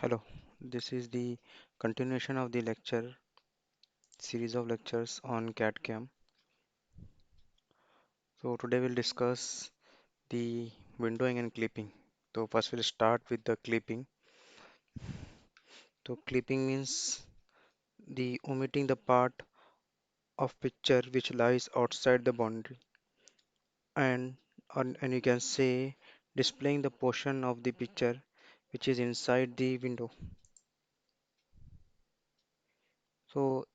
Hello, this is the continuation of the lecture series of lectures on CAD/CAM. So today we'll discuss the windowing and clipping. So first we'll start with the clipping. So clipping means the omitting the part of picture which lies outside the boundary and you can say displaying the portion of the picture which is inside the window. So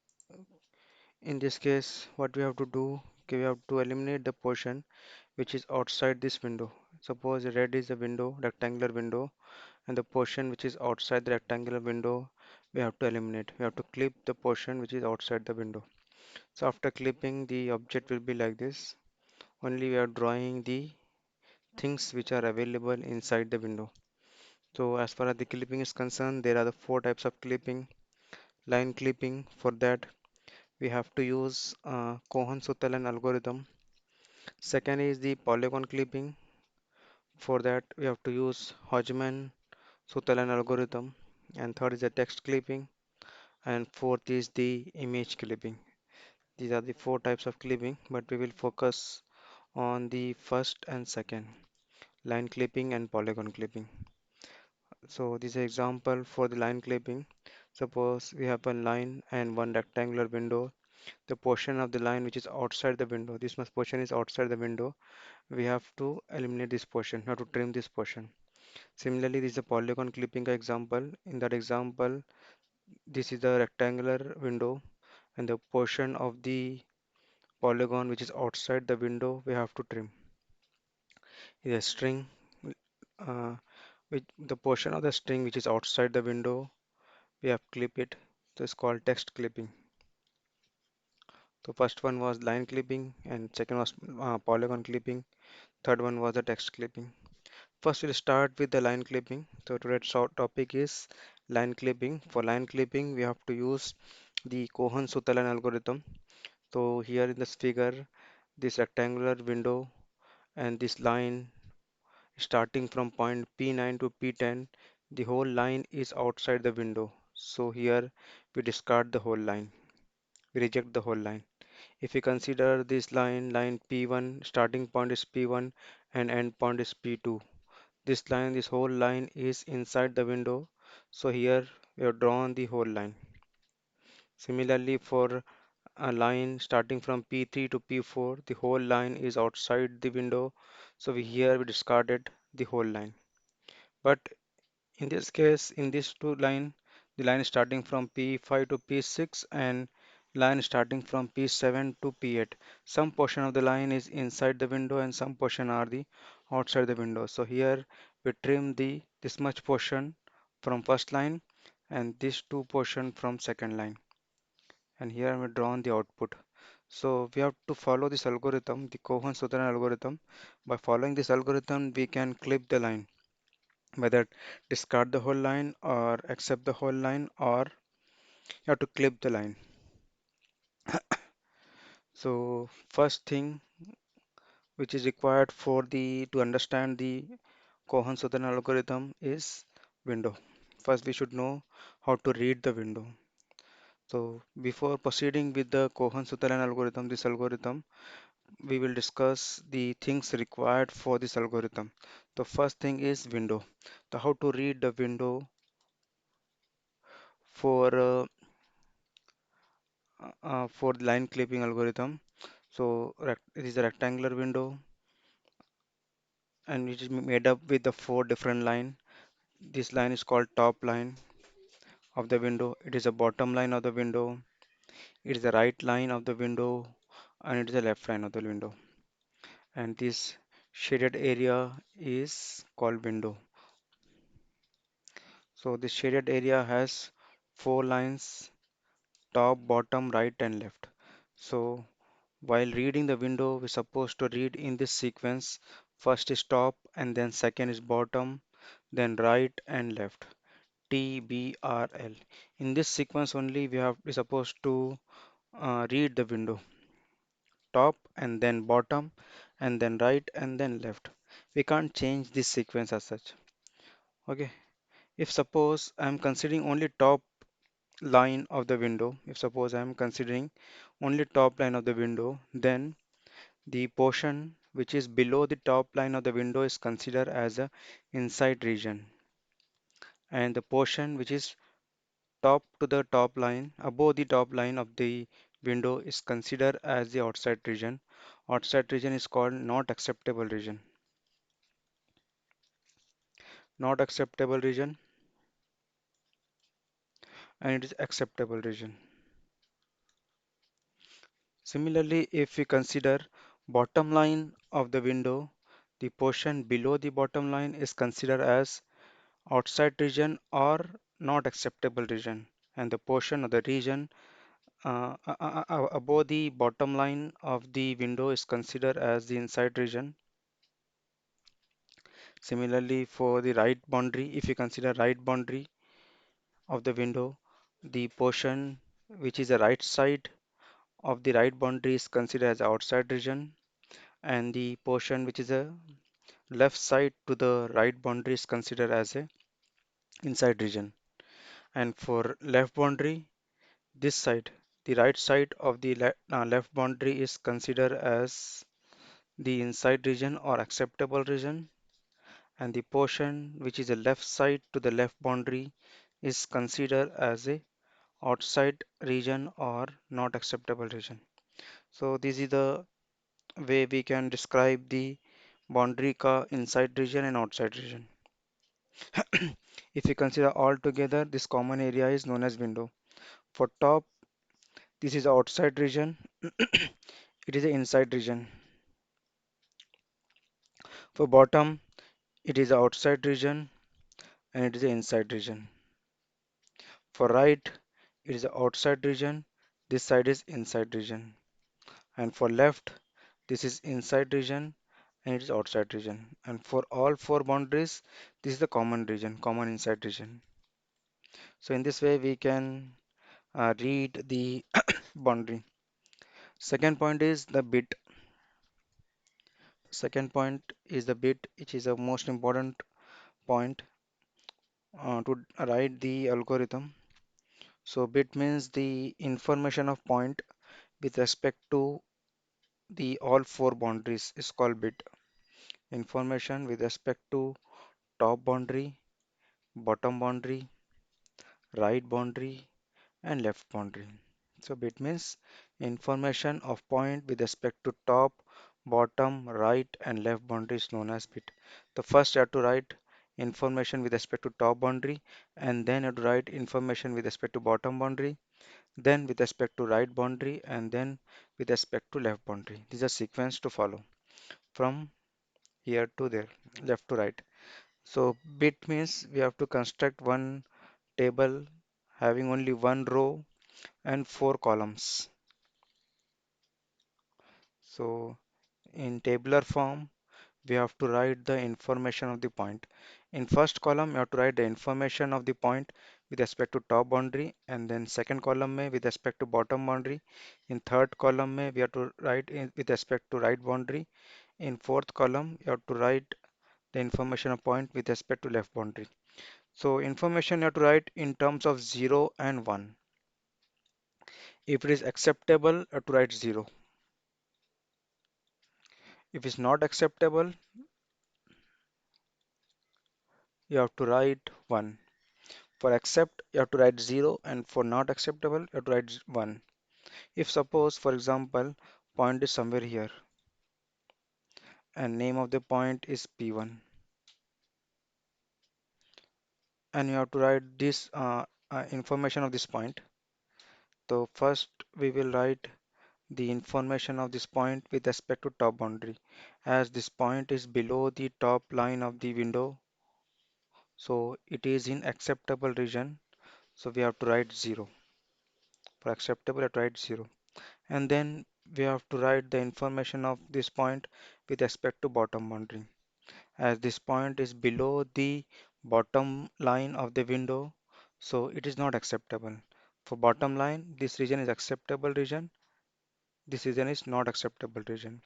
in this case what we have to do, okay, we have to eliminate the portion which is outside this window. Suppose red is a window, rectangular window, and the portion which is outside the rectangular window we have to eliminate. We have to clip the portion which is outside the window. So after clipping, the object will be like this. Only we are drawing the things which are available inside the window. So as far as the clipping is concerned, there are the four types of clipping. Line clipping, for that we have to use Cohen-Sutherland algorithm. Second is the polygon clipping. For that we have to use Hodgman-Sutherland algorithm. And third is the text clipping. And fourth is the image clipping. These are the four types of clipping, but we will focus on the first and second, line clipping and polygon clipping. So this is an example for the line clipping. Suppose we have a line and one rectangular window. The portion of the line which is outside the window, this much portion is outside the window. We have to eliminate this portion, we have to trim this portion. Similarly, this is a polygon clipping example. In that example, this is the rectangular window and the portion of the polygon which is outside the window we have to trim. Is a string, uh, which the portion of the string which is outside the window we have clip it. So it's called text clipping. So first one was line clipping and second was polygon clipping. Third one was the text clipping. First we'll start with the line clipping. So today's short topic is line clipping. For line clipping we have to use the Cohen-Sutherland algorithm. So here in this figure, this rectangular window and this line starting from point P9 to P10, the whole line is outside the window. So here we discard the whole line. We reject the whole line. If we consider this line P1, starting point is P1 and end point is P2. This whole line is inside the window. So here we have drawn the whole line. Similarly, for a line starting from P3 to P4, the whole line is outside the window. So here we discarded the whole line. But in this case, in this two line, the line starting from P5 to P6 and line starting from P7 to P8. Some portion of the line is inside the window and some portion are the outside the window. So here we trim the this much portion from first line and this two portion from second line. And here we drawn the output. So we have to follow this algorithm, the Cohen-Sutherland algorithm. By following this algorithm, we can clip the line, whether discard the whole line or accept the whole line, or you have to clip the line. So first thing which is required for the to understand the Cohen-Sutherland algorithm is window. First we should know how to read the window. So before proceeding with the Cohen-Sutherland algorithm, this algorithm, we will discuss the things required for this algorithm. The first thing is window. So how to read the window for for the line clipping algorithm. So it is a rectangular window and it is made up with the four different line. This line is called top line of the window. It is a bottom line of the window. It is the right line of the window and it is the left line of the window. And this shaded area is called window. So this shaded area has four lines: top, bottom, right, and left. So while reading the window, we're supposed to read in this sequence. First is top, and then second is bottom, then right and left. T, B, R, L. In this sequence only, we're supposed to read the window. Top and then bottom, and then right and then left. We can't change this sequence as such. Okay. If suppose I'm considering only top line of the window, if suppose I'm considering only top line of the window, then the portion which is below the top line of the window is considered as a inside region, and the portion which is top to the top line above the top line of the window is considered as the outside region. Outside region is called not acceptable region. Not acceptable region, and it is acceptable region. Similarly, if we consider bottom line of the window, the portion below the bottom line is considered as outside region or not acceptable region, and the portion of the region above the bottom line of the window is considered as the inside region. Similarly, for the right boundary, if you consider right boundary of the window, the portion which is the right side of the right boundary is considered as outside region, and the portion which is a left side to the right boundary is considered as a inside region. And for left boundary, this side, the right side of the left boundary is considered as the inside region or acceptable region, and the portion which is the left side to the left boundary is considered as a outside region or not acceptable region. So this is the way we can describe the boundary ka inside region and outside region. If we consider all together, this common area is known as window. For top, this is outside region, it is the inside region. For bottom, it is the outside region and it is the inside region. For right, it is the outside region, this side is inside region. And for left, this is inside region and it is outside region. And for all four boundaries, this is the common region, common inside region. So in this way, we can read the boundary. Second point is the bit. Second point is the bit, which is the most important point to write the algorithm. So bit means the information of point with respect to the all four boundaries is called bit. Information with respect to top boundary, bottom boundary, right boundary, and left boundary. So bit means information of point with respect to top, bottom, right, and left boundary is known as bit. The first you have to write information with respect to top boundary, and then you have to write information with respect to bottom boundary, then with respect to right boundary, and then with respect to left boundary. These are sequence to follow from here to there, left to right. So bit means we have to construct one table having only one row and four columns. So in tabular form, we have to write the information of the point. In first column, you have to write the information of the point with respect to top boundary, and then second column में with respect to bottom boundary. In third column में we have to write with respect to right boundary. In fourth column, you have to write the information of point with respect to left boundary. So information you have to write in terms of 0 and 1. If it is acceptable, you have to write 0. If it's not acceptable, you have to write 1. For accept, you have to write 0, and for not acceptable, you have to write 1. If suppose, for example, point is somewhere here and name of the point is P1, and you have to write this information of this point. So first we will write the information of this point with respect to top boundary. As this point is below the top line of the window, so it is in acceptable region. So we have to write 0. For acceptable, I have to write 0. And then we have to write the information of this point with respect to bottom boundary. As this point is below the bottom line of the window, so it is not acceptable. For bottom line, this region is acceptable region, this region is not acceptable region.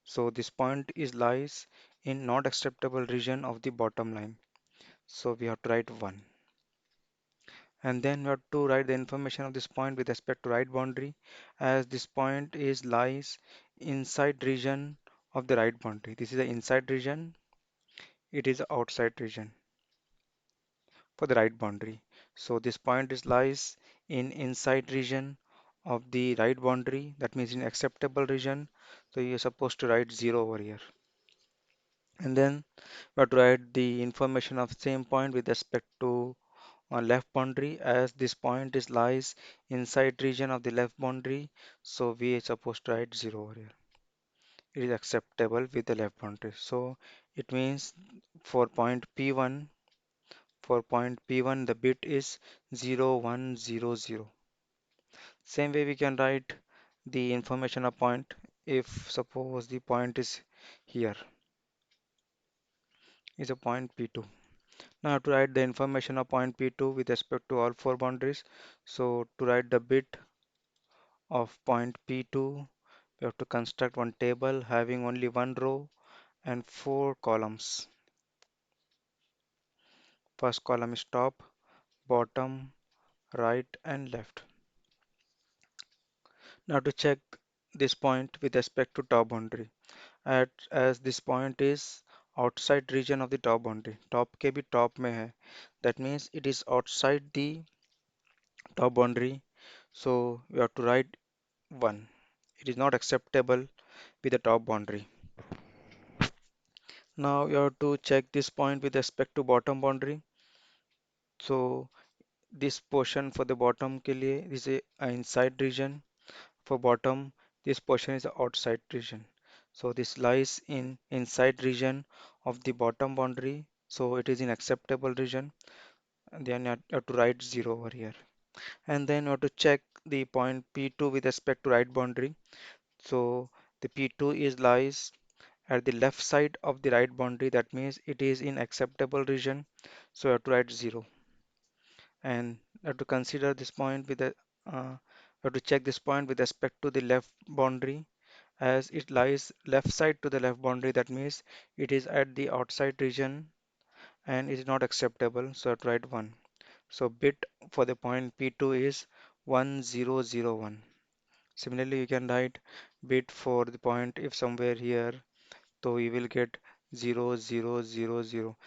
So this point is lies in not acceptable region of the bottom line. So we have to write 1. And then we have to write the information of this point with respect to right boundary, as this point is lies inside region of the right boundary. This is the inside region, it is the outside region for the right boundary. So this point is lies in inside region of the right boundary, that means in acceptable region. So you're supposed to write 0 over here. And then we have to write the information of same point with respect to left boundary, as this point is lies inside region of the left boundary, so we are supposed to write 0 over here. It is acceptable with the left boundary. So it means for point P1, the bit is 0100. Same way we can write the information of point if suppose the point is here, is a point P2. Now I have to write the information of point P2 with respect to all four boundaries. So to write the bit of point P2, we have to construct one table having only one row and four columns. First column is top, bottom, right, and left. Now to check this point with respect to top boundary, as this point is outside region of the top boundary, top के भी top में है, that means it is outside the top boundary, so we have to write 1. It is not acceptable with the top boundary. Now you have to check this point with respect to bottom boundary. So this portion for the bottom के लिए is a inside region. For bottom, this portion is the outside region. So this lies in inside region of the bottom boundary. So it is in acceptable region. And then you have to write 0 over here. And then you have to check the point P2 with respect to right boundary. So the P2 is lies at the left side of the right boundary, that means it is in acceptable region, so you have to write 0. And you have to consider this point with the you have to check this point with respect to the left boundary, as it lies left side to the left boundary, that means it is at the outside region and is not acceptable, so you have to write 1. So bit for the point P2 is 1001. Similarly you can write bit for the point if somewhere here, so we will get 0 0 0 0.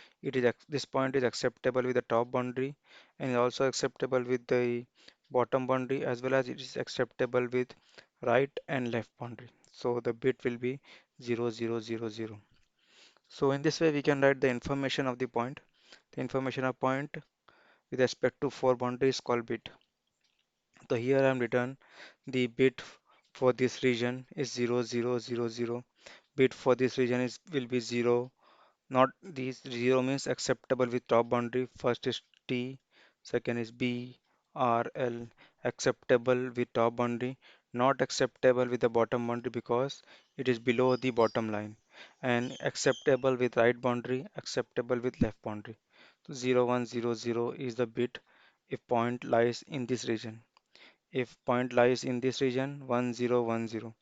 This point is acceptable with the top boundary and is also acceptable with the bottom boundary, as well as it is acceptable with right and left boundary. So the bit will be 0 0 0 0. So in this way we can write the information of the point. The information of point with respect to four boundaries is called bit. So here I am written the bit for this region is 0 0 0 0. Bit for this region is will be 0. Not these 0 means acceptable with top boundary. First is T, second is B, R, L. Acceptable with top boundary, not acceptable with the bottom boundary because it is below the bottom line. And acceptable with right boundary, acceptable with left boundary. So 0100 is the bit if point lies in this region. If point lies in this region, 1010.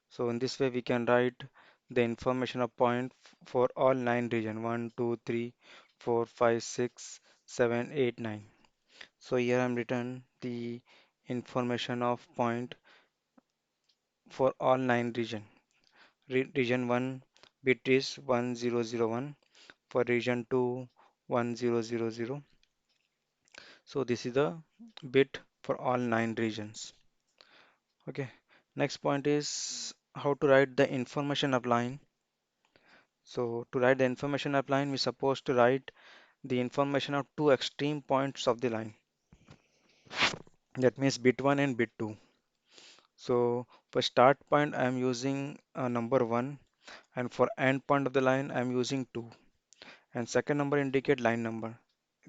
So in this way we can write the information of point for all 9 region, 1 2 3 4 5 6 7 8 9. So here I'm written the information of point for all 9 region. Region 1 bit is 1001, for region 2 1000. So this is the bit for all 9 regions. Okay, next point is how to write the information of line. So to write the information of line, we're supposed to write the information of two extreme points of the line. That means bit 1 and bit 2. So for start point, I am using number 1, and for end point of the line, I am using 2. And second number indicate line number.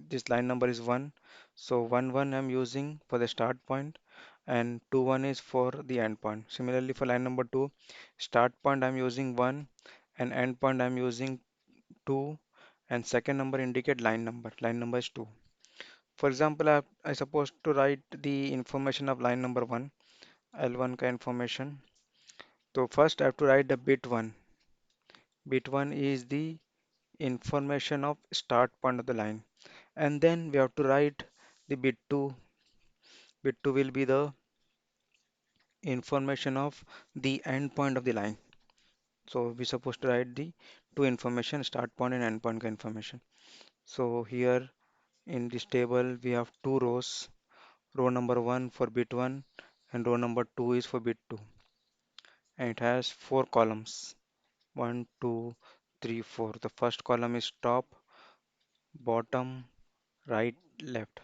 This line number is 1. So 1 1 I am using for the start point, and 2 1 is for the end point. Similarly for line number 2, start point I am using 1 and end point I am using 2, and second number indicate line number. Line number is 2. For example, I supposed to write the information of line number 1, L1 ka information. So first I have to write the bit 1. Bit 1 is the information of start point of the line. And then we have to write the bit 2. Bit 2 will be the information of the endpoint of the line. So we're supposed to write the two information, start point and end point information. So here in this table we have two rows, row number 1 for bit 1 and row number 2 is for bit 2, and it has four columns, 1 2 3 4. The first column is top, bottom, right, left.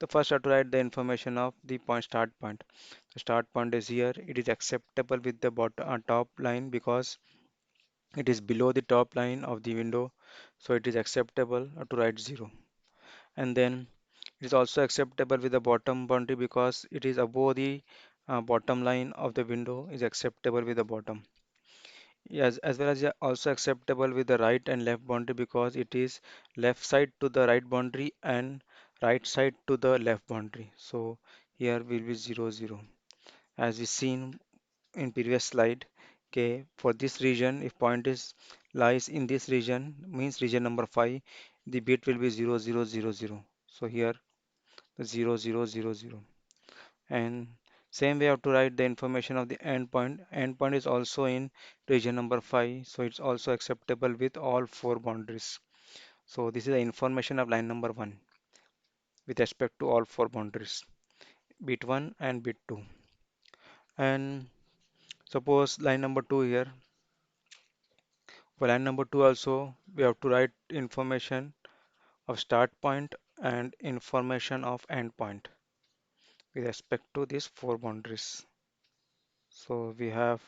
The first I have to write the information of the point start point. The start point is here. It is acceptable with the bottom top line because it is below the top line of the window, so it is acceptable to write 0. And then it is also acceptable with the bottom boundary because it is above the bottom line of the window is acceptable with the bottom. Yes, as well as also acceptable with the right and left boundary because it is left side to the right boundary and right side to the left boundary. So here will be 0 0. As we seen in previous slide, okay, for this region, if point is lies in this region, means region number 5, the bit will be 0 0 0 0. So here the 0 0 0 0. And same way I have to write the information of the endpoint. Endpoint is also in region number 5, so it's also acceptable with all four boundaries. So this is the information of line number 1 with respect to all four boundaries, bit 1 and bit 2. And suppose line number 2 here, for line number 2 also we have to write information of start point and information of end point with respect to these four boundaries. So we have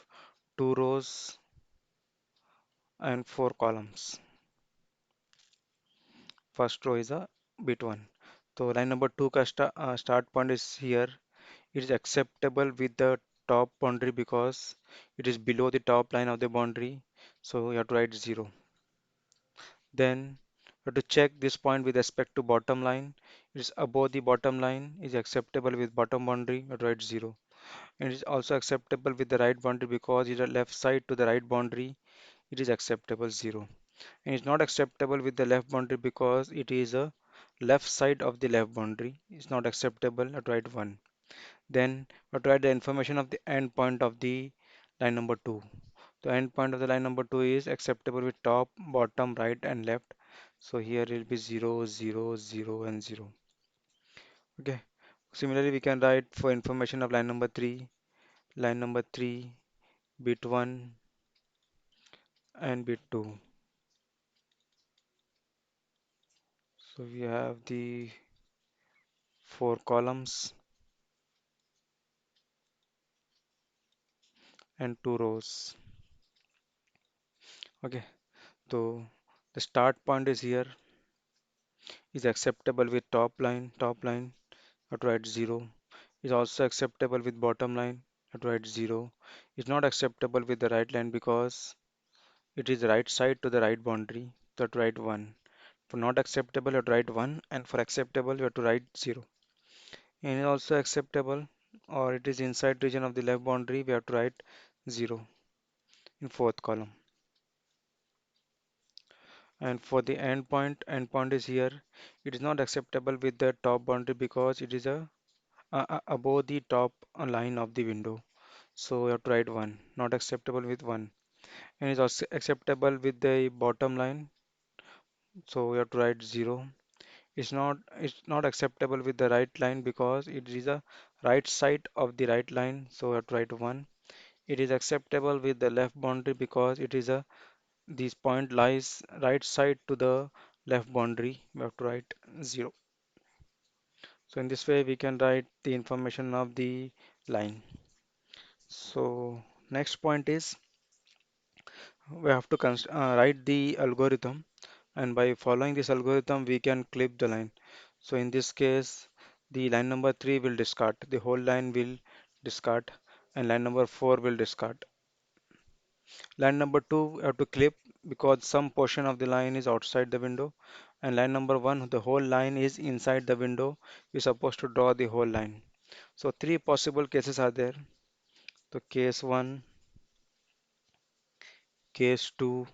two rows and four columns. First row is a bit 1. So line number 2 ka start point is here. It is acceptable with the top boundary because it is below the top line of the boundary. So you have to write 0. Then you have to check this point with respect to bottom line. It is above the bottom line is acceptable with bottom boundary. You have to write 0. And it is also acceptable with the right boundary because it is left side to the right boundary. It is acceptable 0. And it's not acceptable with the left boundary because it is a left side of the left boundary. It's not acceptable at right 1. Then we write the information of the end point of the line number 2. The end point of the line number 2 is acceptable with top, bottom, right and left. So here it will be 0 0 0 and 0. Okay. Similarly we can write for information of line number 3 bit 1 and bit 2. So we have the four columns and two rows. Okay, so the start point is here is acceptable with top line at write 0 is also acceptable with bottom line at write 0 is not acceptable with the right line because it is right side to the right boundary so at write 1. For not acceptable at write 1 and for acceptable you have to write 0. And also acceptable or it is inside region of the left boundary we have to write 0 in fourth column. And for the endpoint is here. It is not acceptable with the top boundary because it is above the top line of the window. So you have to write 1. Not acceptable with 1. And is also acceptable with the bottom line. So you have to write 0. It's not acceptable with the right line because it is a right side of the right line. So you have to write 1. It is acceptable with the left boundary because it is a this point lies right side to the left boundary. We have to write 0. So in this way we can write the information of the line. So next point is we have to write the algorithm, and by following this algorithm we can clip the line. So in this case the line number 3 will discard, the whole line will discard, and line number 4 will discard. Line number 2 we have to clip because some portion of the line is outside the window, and line number 1 the whole line is inside the window. We're supposed to draw the whole line. So three possible cases are there. So case 1, case 2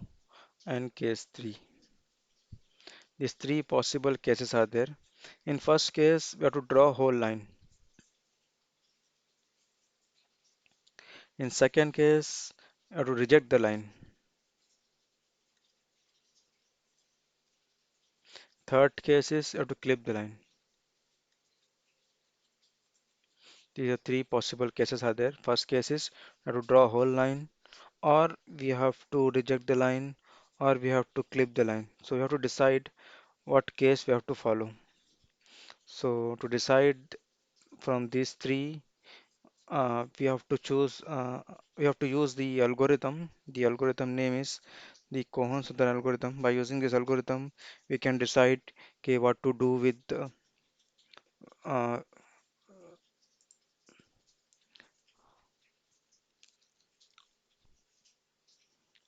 and case 3. These three possible cases are there. In first case we have to draw whole line. In second case, you have to reject the line. Third case is you have to clip the line. These are three possible cases are there. First case is you have to draw a whole line, or we have to reject the line, or we have to clip the line. So we have to decide what case we have to follow. So to decide from these three, we have to use the algorithm. The algorithm name is the Cohen-Suther algorithm. By using this algorithm, we can decide okay, what to do with uh,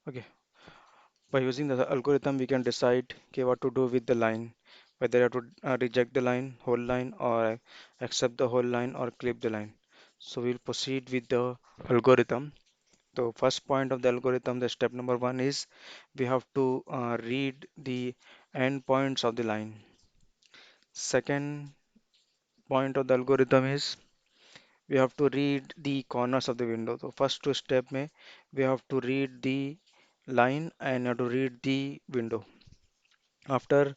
okay. By using the algorithm, we can decide okay, what to do with the line, whether you have to reject the line, whole line, or accept the whole line, or clip the line. So we'll proceed with the algorithm. So first point of the algorithm, the step number one is we have to read the endpoints of the line. Second point of the algorithm is we have to read the corners of the window. So first two step may we have to read the line and have to read the window. After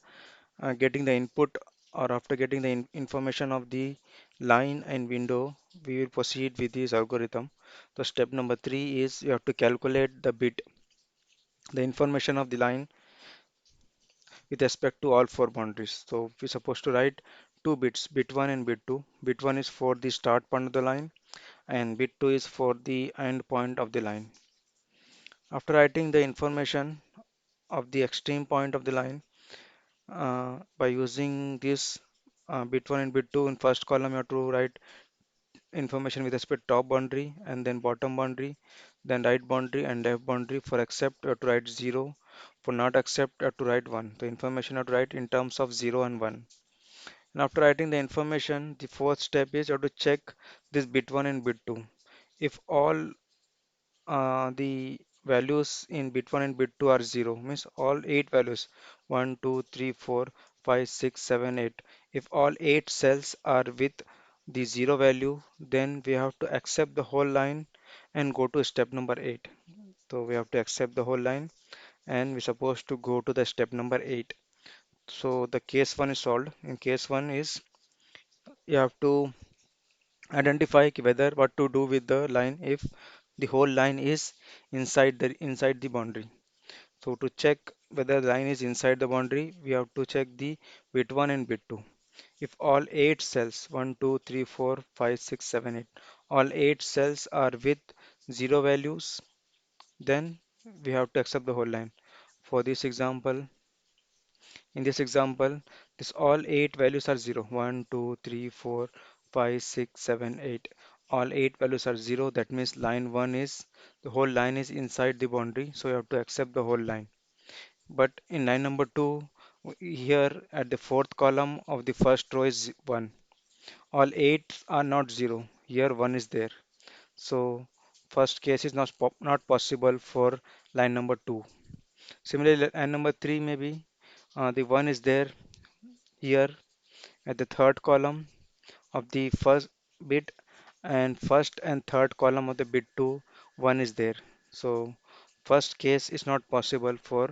getting the input or after getting the information of the line and window, we will proceed with this algorithm. So step number three is you have to calculate the bit, the information of the line with respect to all four boundaries. So we're supposed to write two bits, bit 1 and bit 2. Bit 1 is for the start point of the line and bit 2 is for the end point of the line. After writing the information of the extreme point of the line, by using this bit 1 and bit 2 in first column, you have to write information with respect to top boundary and then bottom boundary, then right boundary and left boundary. For accept, you have to write 0. For not accept, you have to write 1. The information you have to write in terms of 0 and 1. And after writing the information, the fourth step is you have to check this bit 1 and bit 2. If all the values in bit 1 and bit 2 are 0, means all 8 values 1, 2, 3, 4, 5, 6, 7, 8. If all 8 cells are with the 0 value, then we have to accept the whole line and go to step number 8. So we have to accept the whole line and we're supposed to go to the step number 8. So the case 1 is solved. In case 1 is you have to identify whether what to do with the line if the whole line is inside the boundary. So to check whether the line is inside the boundary, we have to check the bit 1 and bit 2. If all 8 cells 1, 2, 3, 4, 5, 6, 7, 8, all 8 cells are with 0 values, then we have to accept the whole line. For this example, in this example, this all 8 values are 0. 1, 2, 3, 4, 5, 6, 7, 8. All 8 values are 0. That means line 1 is, the whole line is inside the boundary. So you have to accept the whole line. But in line number 2, here at the fourth column of the first row is 1. All 8 are not 0. Here 1 is there. So first case is not possible for line number 2. Similarly, line number 3 maybe the 1 is there here at the third column of the first bit and first and third column of the bit 2 1 is there. So first case is not possible for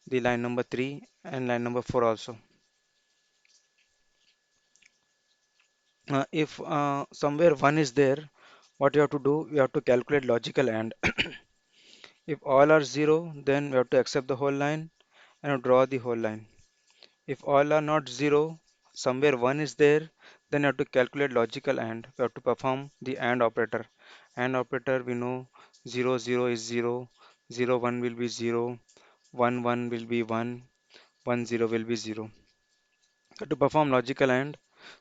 the line number 3 and line number 4 also. If somewhere 1 is there, what you have to do, you have to calculate logical AND. If all are 0, then we have to accept the whole line and draw the whole line. If all are not 0, somewhere 1 is there, then you have to calculate logical AND. We have to perform the AND operator. AND operator we know 0 0 is 0, 0 1 will be 0, 1 1 will be 1, 1 0 will be 0. So to perform logical AND,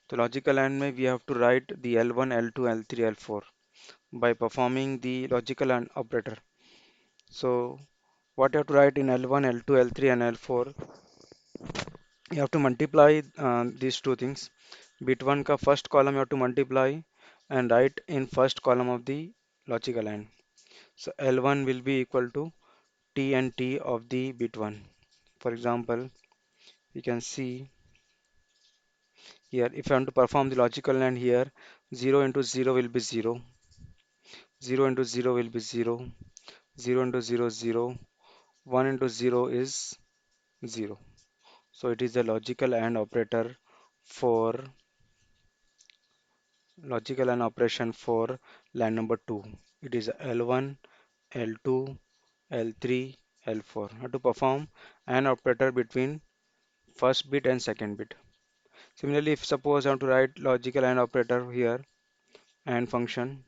the logical AND may we have to write the L1, L2, L3, L4 by performing the logical AND operator. So what you have to write in L1, L2, L3 and L4, you have to multiply these two things. Bit 1 का first column you have to multiply and write in first column of the logical AND. So L1 will be equal to T and T of the bit 1. For example, you can see here if I want to perform the logical AND here 0 into 0 will be 0, 0 into 0 will be 0, 0 into 0 is 0, 1 into 0 is 0. So it is a logical AND operator for logical AND operation for line number 2. It is L1, L2, L3, L4. How to perform AND operator between first bit and second bit. Similarly, if suppose I want to write logical AND operator here AND function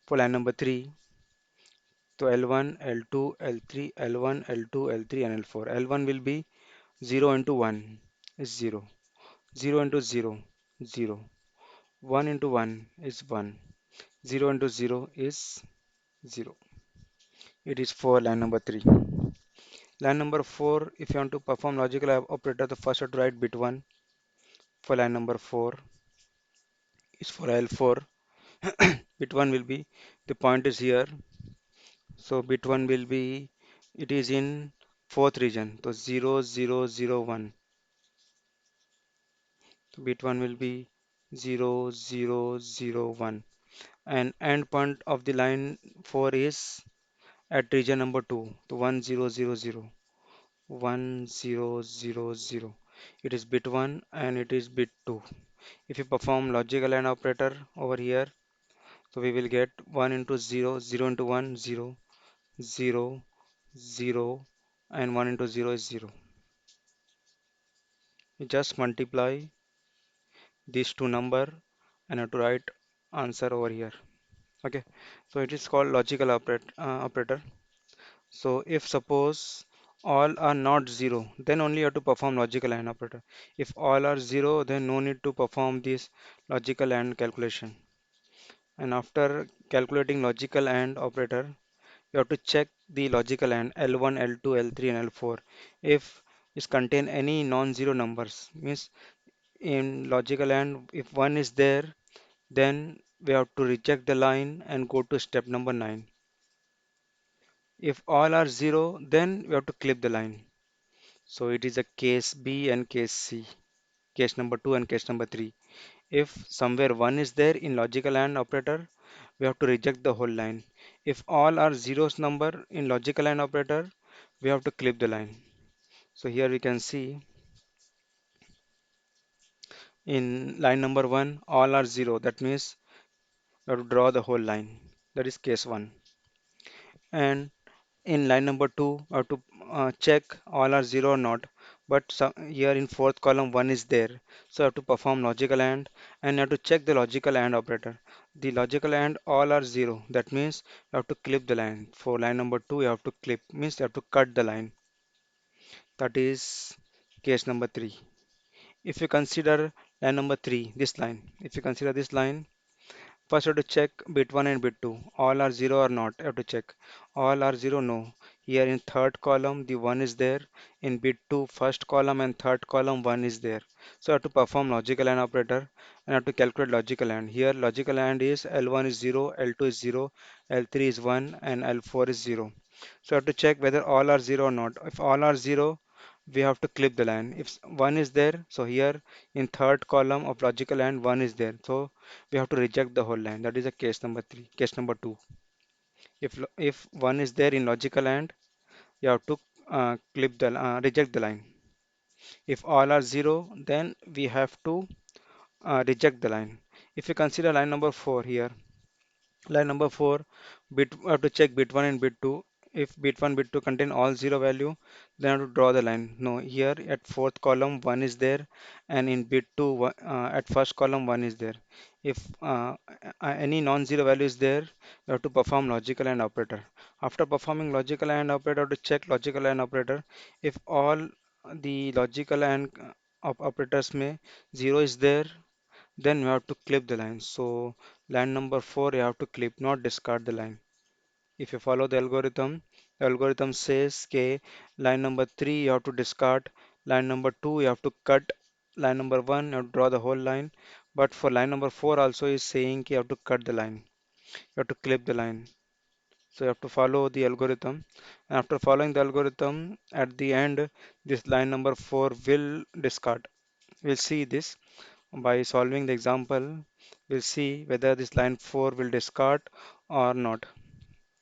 for line number 3, so L1, L2, L3, L1, L2, L3 and L4. L1 will be 0 into 1 is 0, 0 into 0, 0, 1 into 1 is 1, 0 into 0 is 0. It is for line number 3. Line number 4, if you want to perform logical operator, the first you have to write bit 1 for line number 4 is for L4. Bit 1 will be, the point is here, so bit 1 will be, it is in fourth region, so 0, 0, 0, 1. So bit 1 will be 0, 0, 0, 1. And end point of the line 4 is at region number 2, so 1, 0, 0, 0. 1 0 0 0. It is bit 1 and it is bit 2. If you perform logical AND operator over here, so we will get 1 into 0, 0 into 1, 0, 0, 0 and 1 into 0 is 0. You just multiply these two number and have to write answer over here. Okay, so it is called logical operator. So if suppose all are not 0, then only you have to perform logical AND operator. If all are 0, then no need to perform this logical AND calculation. And after calculating logical AND operator, you have to check the logical AND L1, L2, L3 and L4. If it contain any non-zero numbers, means in logical AND, if 1 is there, then we have to reject the line and go to step number 9. If all are 0, then we have to clip the line. So it is a case B and case C, case number 2 and case number 3. If somewhere 1 is there in logical AND operator, we have to reject the whole line. If all are zeros number in logical AND operator, we have to clip the line. So here we can see in line number 1, all are 0. That means we have to draw the whole line. That is case 1. And in line number 2, I have to check all are 0 or not. But here in fourth column 1 is there. So I have to perform logical and I have to check the logical AND operator. The logical AND all are 0. That means you have to clip the line. For line number 2 you have to clip, means you have to cut the line. That is case number 3. If you consider line number 3, this line. If you consider this line, first, you have to check bit 1 and bit 2. All are 0 or not? You have to check. All are 0, no. Here in third column, the 1 is there. In bit 2, first column and third column, 1 is there. So, I have to perform logical AND operator and I have to calculate logical AND. Here, logical AND is L1 is 0, L2 is 0, L3 is 1, and L4 is 0. So, I have to check whether all are 0 or not. If all are 0, we have to clip the line. If 1 is there, so here in third column of logical AND 1 is there. So, we have to reject the whole line. That is a case number 3. Case number 2, if 1 is there in logical AND, you have to reject the line. If all are 0, then we have to reject the line. If you consider line number 4 here, line number 4, we have to check bit 1 and bit 2. If bit 1, bit 2 contain all 0 value, then I have to draw the line. No, here at fourth column 1 is there, and in bit 2 at first column 1 is there. If any non-zero value is there, you have to perform logical AND operator. After performing logical AND operator, to check logical AND operator, if all the logical AND operators may 0 is there, then you have to clip the line. So line number 4 you have to clip, not discard the line. If you follow the algorithm says okay, line number 3 you have to discard, line number 2 you have to cut, line number 1 you have to draw the whole line. But for line number 4 also is saying you have to cut the line, you have to clip the line. So you have to follow the algorithm. And after following the algorithm, at the end, this line number 4 will discard. We'll see this. By solving the example, we'll see whether this line 4 will discard or not.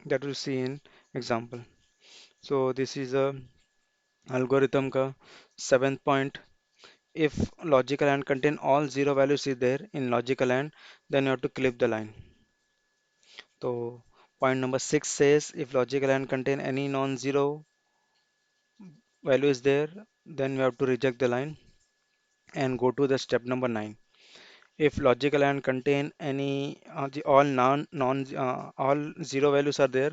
That we'll see in example. So this is a algorithm ka seventh point. If logical and contain all zero values is there in logical and, then you have to clip the line. So point number 6 says if logical and contain any non-zero value is there, then we have to reject the line and go to the step number 9. If logical and contain any the all all zero values are there,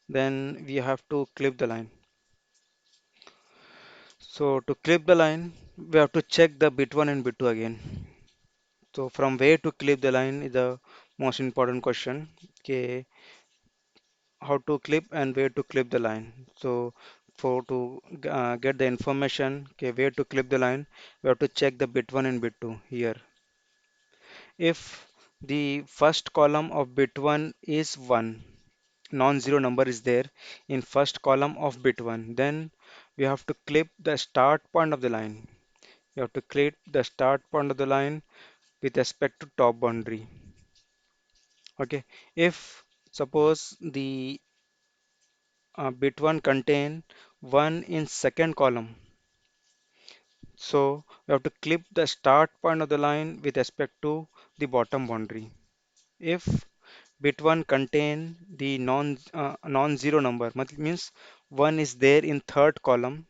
then we have to clip the line. So to clip the line, we have to check the bit 1 and bit 2 again. So from where to clip the line is the most important question. Okay, how to clip and where to clip the line. So for to get the information, okay, where to clip the line, we have to check the bit 1 and bit 2 here. If the first column of bit 1 is 1, non-zero number is there in first column of bit 1, then we have to clip the start point of the line. You have to clip the start point of the line with respect to top boundary. Okay, if suppose the bit 1 contain 1 in second column, so we have to clip the start point of the line with respect to the bottom boundary. If bit 1 contain the non-zero number, means 1 is there in third column,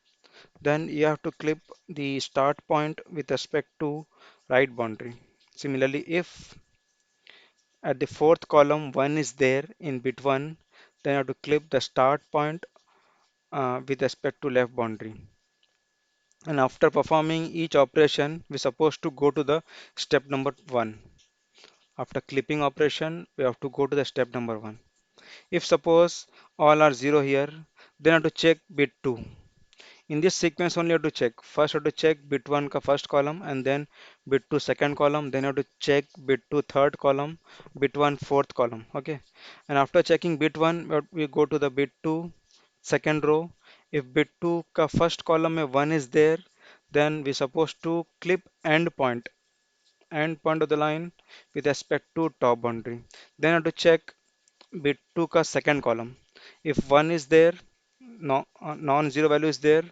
then you have to clip the start point with respect to right boundary. Similarly, if at the fourth column 1 is there in bit 1, then you have to clip the start point with respect to left boundary. And after performing each operation, we're supposed to go to the step number 1. After clipping operation, we have to go to the step number 1. If suppose all are 0 here, then have to check bit 2. In this sequence only have to check. First have to check bit 1 ka first column and then bit 2 second column. Then have to check bit 2 third column, bit 1 fourth column. Okay. And after checking bit 1, we go to the bit 2 second row. If bit 2 ka first column mein 1 is there, then we supposed to clip end point of the line with respect to top boundary. Then have to check bit 2 ka second column. If 1 is there, no, non-zero value is there,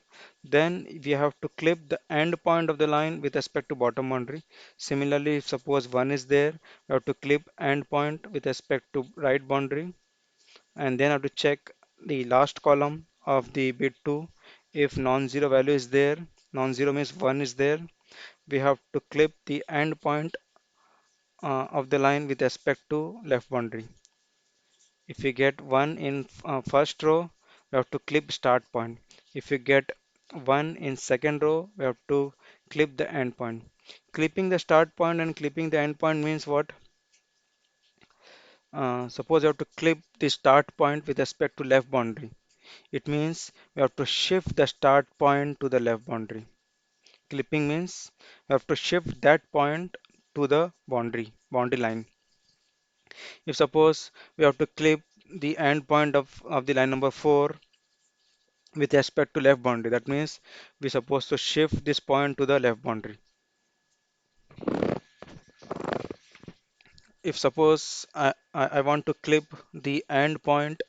then we have to clip the end point of the line with respect to bottom boundary. Similarly, if suppose 1 is there, we have to clip end point with respect to right boundary and then have to check the last column of the bit 2. If non-zero value is there, non-zero means 1 is there, we have to clip the end point of the line with respect to left boundary. If you get 1 in first row, we have to clip start point. If you get 1 in second row, we have to clip the end point. Clipping the start point and clipping the end point means what? Suppose you have to clip the start point with respect to left boundary. It means we have to shift the start point to the left boundary. Clipping means we have to shift that point to the boundary line. If suppose we have to clip the end point of the line number 4 with respect to left boundary. That means we're supposed to shift this point to the left boundary. If suppose I want to clip the end point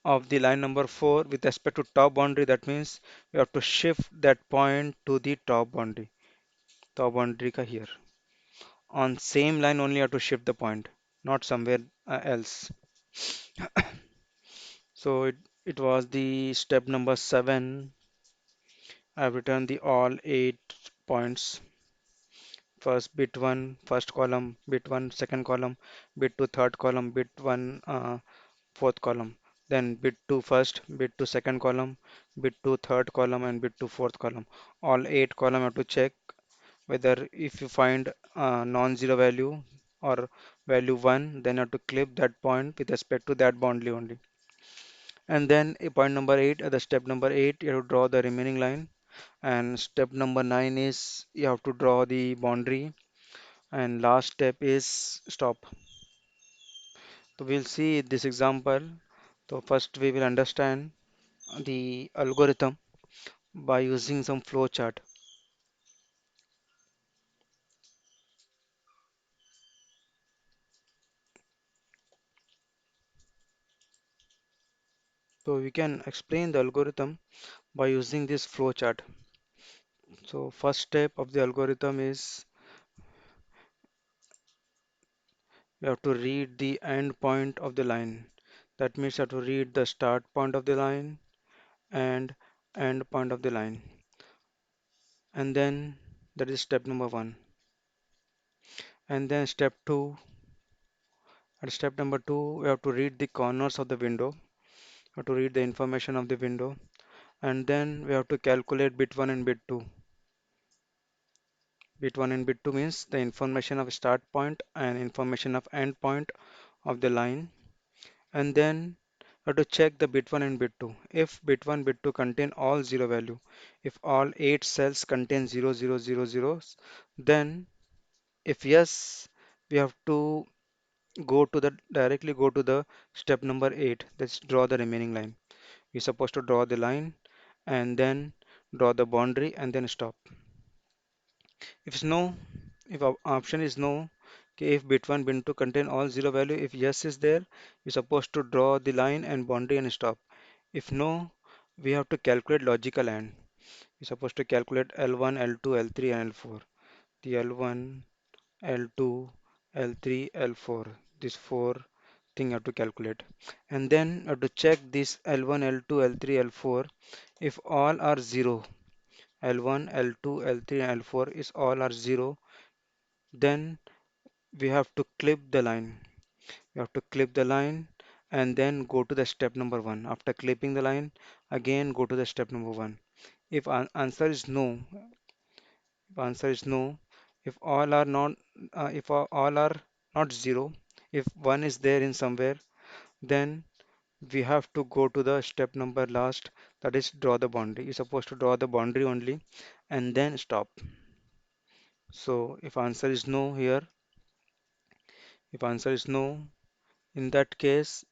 of the line number 4 with respect to top boundary, that means we have to shift that point to the top boundary ka here. On same line only have to shift the point, not somewhere else. So it was the step number 7. I've written the all 8 points. First bit 1 first column, bit 1 second column, bit 2 third column, bit 1 fourth column, then bit 2 first, bit 2 second column, bit 2 third column and bit 2 fourth column. All 8 column have to check whether if you find non-zero value or value 1, then you have to clip that point with respect to that boundary only. And then point number 8, the step number 8, you have to draw the remaining line. And step number 9 is you have to draw the boundary, and last step is stop. So we'll see this example. So first we will understand the algorithm by using some flow chart. So we can explain the algorithm by using this flow chart. So first step of the algorithm is you have to read the end point of the line. That means you have to read the start point of the line and end point of the line. And then that is step number one. And then step two, at step number two, we have to read the corners of the window. We have to read the information of the window. And then we have to calculate bit 1 and bit 2. Bit 1 and bit 2 means the information of start point and information of end point of the line. And then you have to check the bit 1 and bit 2. If bit 1, bit 2 contain all zero value, if all 8 cells contain 0, 0, 0, zeros, then if yes, we have to directly go to the step number 8. Let's draw the remaining line. We're supposed to draw the line and then draw the boundary and then stop. If it's no, if our option is no, okay, if bit 1, bit 2 contain all zero value, if yes is there, we're supposed to draw the line and boundary and stop. If no, we have to calculate logical AND. We're supposed to calculate L1, L2, L3 and L4. The L1, L2, L3, L4. These four thing you have to calculate. And then you have to check this L1, L2, L3, L4. If all are 0, L1, L2, L3 and L4 is all are 0, then we have to clip the line. You have to clip the line and then go to the step number 1. After clipping the line, again go to the step number 1. If answer is no, if answer is no, if all are not, if all are not 0, if 1 is there in somewhere, then we have to go to the step number last, that is draw the boundary. You're supposed to draw the boundary only and then stop. So if answer is no here, if answer is no, in that case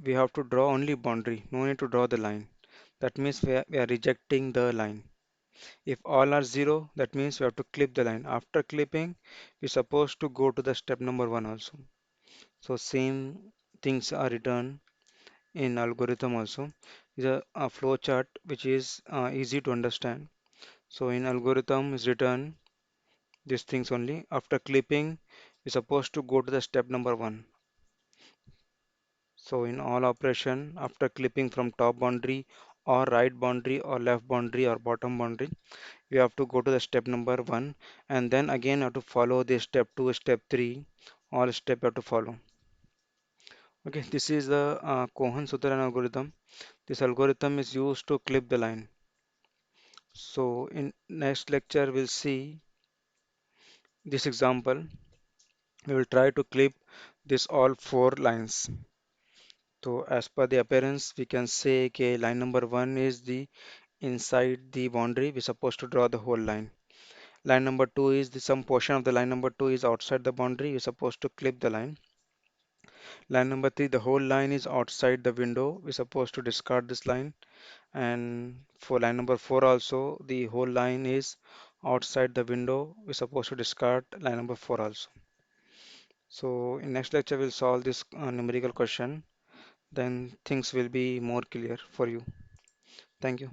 we have to draw only boundary, no need to draw the line. That means we are rejecting the line. If all are 0, that means we have to clip the line. After clipping, we're supposed to go to the step number 1 also. So same things are written in algorithm also. Is a flow chart which is easy to understand. So in algorithm is written these things only. After clipping, we're supposed to go to the step number 1. So in all operation, after clipping from top boundary or right boundary or left boundary or bottom boundary, we have to go to the step number 1 and then again have to follow the step 2, step 3, all step you have to follow. Okay, this is the Cohen-Sutherland algorithm. This algorithm is used to clip the line. So in next lecture, we'll see this example. We will try to clip this all four lines. So as per the appearance, we can say okay, line number 1 is the inside the boundary. We're supposed to draw the whole line. Line number 2 is some portion of the line number 2 is outside the boundary. We're supposed to clip the line. Line number 3, the whole line is outside the window. We're supposed to discard this line. And for line number 4 also, the whole line is outside the window. We're supposed to discard line number 4 also. So in next lecture, we'll solve this numerical question. Then things will be more clear for you. Thank you.